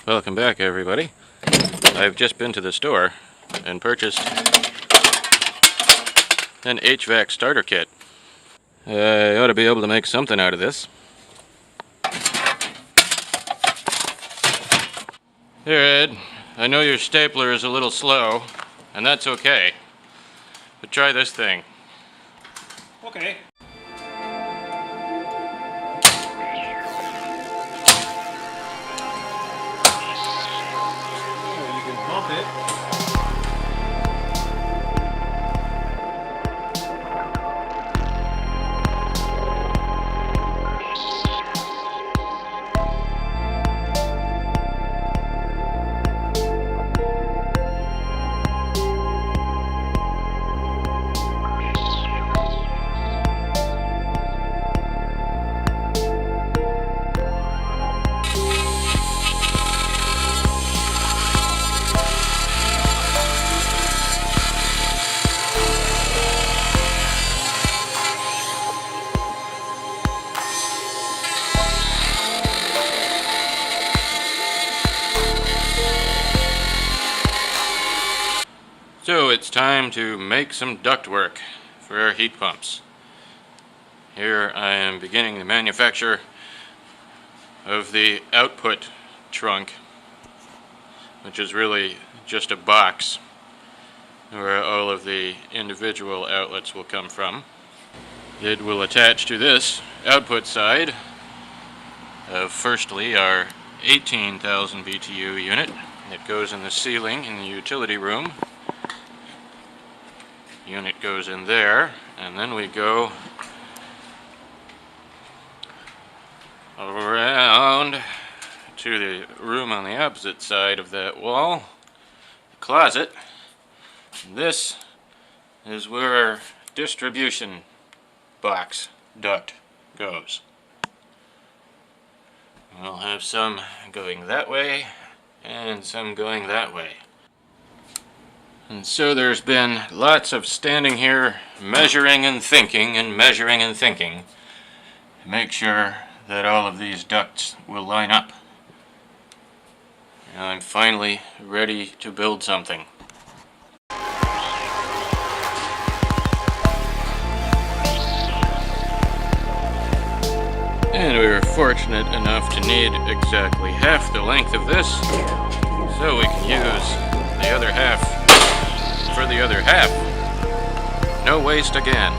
Welcome back, everybody. I've just been to the store and purchased an HVAC starter kit. I ought to be able to make something out of this. Here, Ed, I know your stapler is a little slow, and that's okay. But try this thing. Okay. You can pump it. So it's time to make some ductwork for our heat pumps. Here I am beginning the manufacture of the output trunk, which is really just a box where all of the individual outlets will come from. It will attach to this output side of firstly our 18,000 BTU unit. It goes in the ceiling in the utility room. Unit goes in there, and then we go around to the room on the opposite side of that wall, the closet. This is where our distribution box duct goes. We'll have some going that way and some going that way. And so there's been lots of standing here measuring and thinking and measuring and thinking to make sure that all of these ducts will line up. And I'm finally ready to build something. And we were fortunate enough to need exactly half the length of this, so we can use the other half for the other half. No waste again.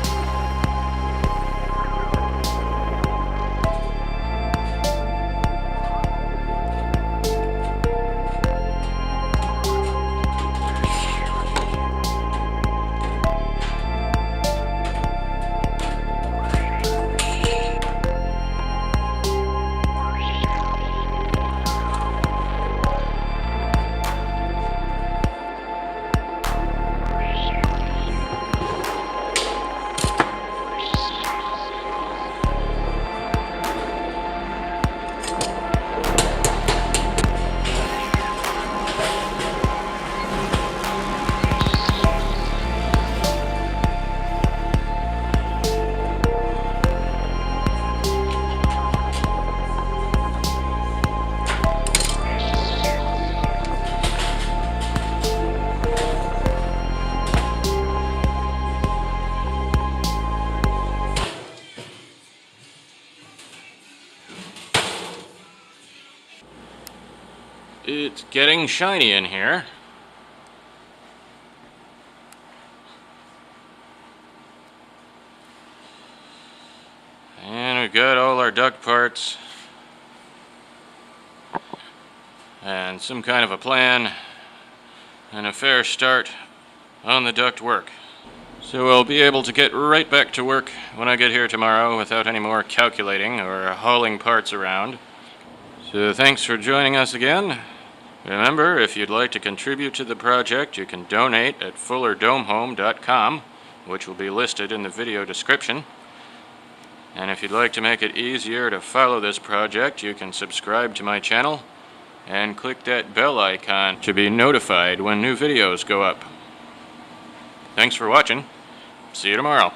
It's getting shiny in here. And we've got all our duct parts and some kind of a plan and a fair start on the duct work. So we'll be able to get right back to work when I get here tomorrow without any more calculating or hauling parts around. So thanks for joining us again. Remember, if you'd like to contribute to the project, you can donate at fullerdomehome.com, which will be listed in the video description. And if you'd like to make it easier to follow this project, you can subscribe to my channel and click that bell icon to be notified when new videos go up. Thanks for watching. See you tomorrow.